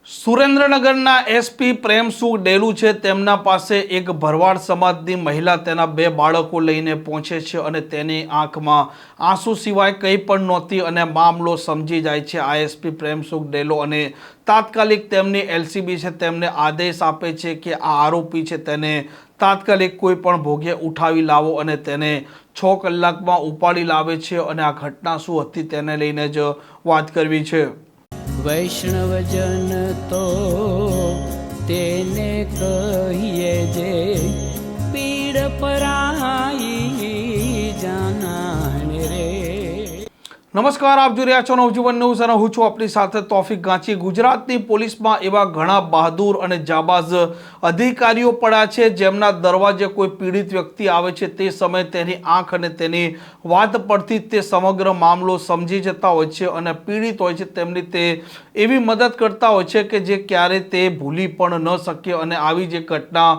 સુરેન્દ્રનગરના એસપી પ્રેમસુખ ડેલુ છે તેમના પાસે એક ભરવાડ સમાજની મહિલા તેના બે બાળકો લઈને પહોંચે છે અને તેની આંખમાં આંસુ સિવાય કંઈ પણ નહોતી અને મામલો સમજી જાય છે આઈએસપી પ્રેમસુખ ડેલુ અને તાત્કાલિક તેમની એલસીબી છે તેમને આદેશ આપે છે કે આ આરોપી છે તેને તાત્કાલિક કોઈ પણ ભોગે ઉઠાવી લાવો અને તેને 6 કલાકમાં ઉપાડી લાવે છે અને આ ઘટના શું હતી તેને લઈને જ વાત કરવી છે। વૈષ્ણવજન તો તેને કહીએ જે પીડ પરાઈ જાનાને રે। નમસ્કાર, આપ જોઈ રહ્યા છો નવજીવન ન્યૂઝ અને હું છું આપણી સાથે તોફિક ગાંચી। ગુજરાતની પોલીસમાં એવા ઘણા બહાદુર અને જાબાઝ અધિકારીઓ પડ્યા છે જેમના દરવાજે કોઈ પીડિત વ્યક્તિ આવે છે તે સમયે તેની આંખ અને તેની વાત પરથી તે સમગ્ર મામલો સમજી જતા હોય છે અને પીડિત હોય છે તેમની તે એવી મદદ કરતા હોય છે કે જે ક્યારે તે ભૂલી પણ ન શકે। અને આવી જે ઘટના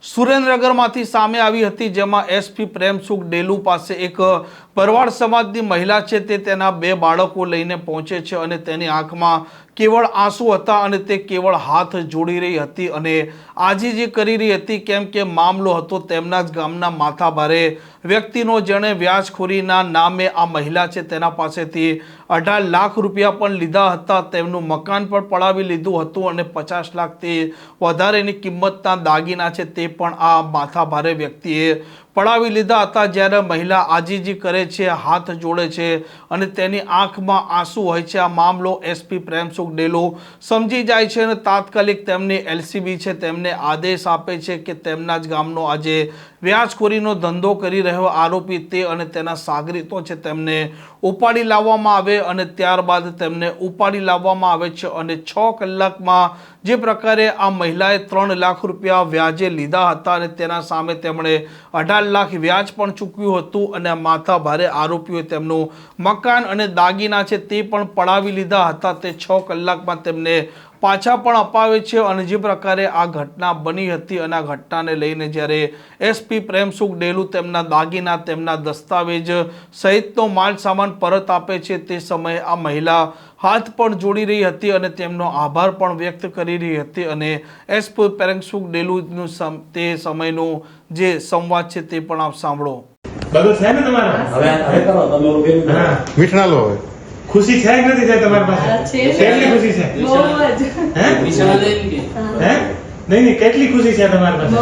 સુરેન્દ્રનગરમાંથી સામે આવી હતી જેમાં એસપી પ્રેમસુખ ડેલુ પાસે એક ભરવાડ સમાજની મહિલા છે તે તેના બે બાળકો લઈને પહોંચે છે અને તેની આંખમાં કેવળ આંસુ હતા અને તે કેવળ હાથ જોડી રહી હતી અને આજીજી કરી રહી હતી કેમ કે મામલો હતો તેમના જ ગામના માથાભારે વ્યક્તિનો જેણે વ્યાજખોરીના નામે આ મહિલા છે તેના પાસેથી 18 લાખ રૂપિયા પણ લીધા હતા, તેમનું મકાન પણ પડાવી લીધું હતું અને 50 લાખથી વધારેની કિંમતના દાગીના છે તે પણ આ માથાભારે વ્યક્તિએ પડાવી લીધા હતા। જ્યારે મહિલા આજીજી કરે છે, હાથ જોડે છે અને તેની આંખમાં આંસુ હોય છે। આ મામલો એસપી પ્રેમસુખ ડેલુ સમજી જાય છે અને તાત્કાલિક તેમની એલસીબી છે તેમને આદેશ આપે છે કે તેમના જ ગામનો આજે વ્યાજખોરીનો ધંધો કરી રહ્યો આરોપી તે અને તેના સાગરીતો છે તેમને ઉપાડી લાવવામાં આવે અને ત્યારબાદ તેમને ઉપાડી લાવવામાં આવે છે અને 6 કલાકમાં જે પ્રકારે આ મહિલાએ 3 લાખ રૂપિયા વ્યાજે લીધા હતા અને તેના સામે તેમણે 18 લાખ વ્યાજ પણ ચૂકવ્યું હતું અને માથા ભારે આરોપીઓએ તેમનું મકાન અને દાગીના છે તે પણ પડાવી લીધા હતા। તે 6 કલાકમાં તેમને પાછા પણ અપાવે છે અને જે પ્રકારે આ ઘટના બની હતી અને આ ઘટનાને લઈને જ્યારે એસપી પ્રેમસુખ ડેલુ તેમના દાગીના, તેમના દસ્તાવેજ સહિતનો માલ સામાન પરત આપે છે તે સમયે આ મહિલા હાથ પણ જોડી રહી હતી અને તેમનો આભાર પણ વ્યક્ત કરી રહી હતી અને એસપી પ્રેમસુખ ડેલુનું તે સમયનું જે સંવાદ છે તે પણ આપ સાંભળો। બધું છે ને તમારે? હવે કરો તમે હા મીઠા લો। હવે ખુશી છે કે નથી છે તમારી પાસે? કેટલી ખુશી છે? બહુ જ હે નિશાન દે કે હે નહીં કેટલી ખુશી છે તમારી પાસે?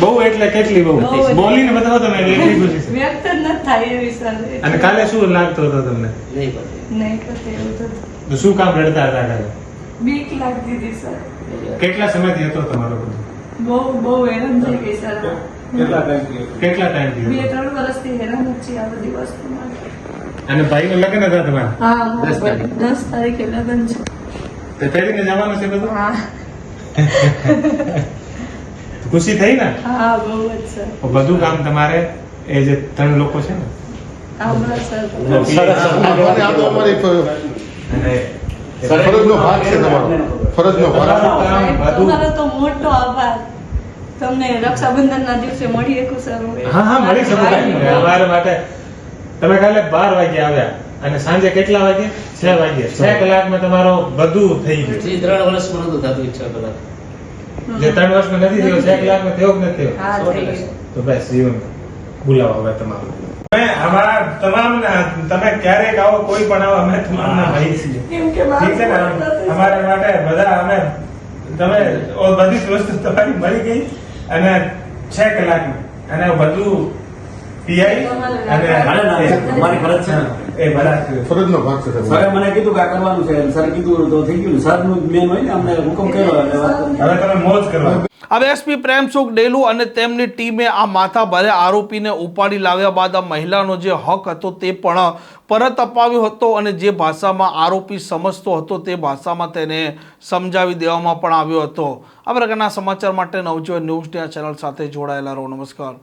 બહુ એટલે કેટલી બહુ બોલીને બતાવો તમે કેટલી ખુશી છે? વ્યક્ત ન થાય એવી સર। અને કાલે શું લાગતો હતો તમને? નહીં કરતે એવું તો શું કામ રડતા હતા કાલે? બીક લાગતી હતી સર। કેટલા સમયથી હતો તમારો? બહુ હેરાન થઈ ગઈ સર। કેટલા ટાઈમ 2-3 વર્ષથી હેરાન જ છે આ બધી વસ્તુમાં। અને ભાઈ નું લગ્ન હતા તમારા? હા 10 તારીખે લગ્ન છે। તે પહેરીને જવાનું છે બધું? હા ખુશી થઈ ને? હા બહુ જ સર। બધું કામ તમારે એ જે 3 લોકો છે ને આભાર સર। ફરજનો ભાગ છે તમારો, ફરજનો ભાગ। તમારો તો મોટો આભાર। તમને રક્ષાબંધનના દિવસે મળી એકું સર। હા મળી શકો। અમારા માટે તમે કાલે 12 વાગે આવ્યા અને સાંજે કેટલા વાગે? 6 વાગે। 6 કલાકમાં તમારો બધું થઈ ગયું। 3 વર્ષમાં નતું થતું 6 કલાક જે 3 વર્ષમાં નથી થયો 6 કલાકમાં થયો કે નથી થયો? હા થઈ ગયું। તો બસ જીવન બોલાવો હવે તમારું। અમે અમારા તમામ તમે ક્યારેક આવો, કોઈ પણ આવો, અમે તમામના ભાઈ છીએ। કેમ કે ઠીક છે ને? અમારા માટે બધા અમે તમે બધી જ વસ્તુ તમારી મળી ગઈ અને 6 કલાકમાં અને બધું પીઆઈ અને અમારી ફરજ છે એ બધા ફરજનો ભાગ છે। સરે મને કીધું કે આ કરવાનું છે, સર કીધું તો થઈ ગયું। સર નું મેન હોય ને અમને હુકમ કર્યો એટલે હવે તમે મોજ કરો। હવે એસપી પ્રેમસુખ ડેલુ અને તેમની ટીમે આ માથાભારે આરોપીને ઉપાડી લાવ્યા બાદ આ મહિલાનો જે હક હતો તે પણ પરત અપાવ્યો હતો અને જે ભાષામાં આરોપી સમજતો હતો તે ભાષામાં તેને સમજાવી દેવામાં પણ આવ્યો હતો। આ પ્રકારના સમાચાર માટે નવજીવન ન્યૂઝ ચેનલ સાથે જોડાયેલા રહો। નમસ્કાર।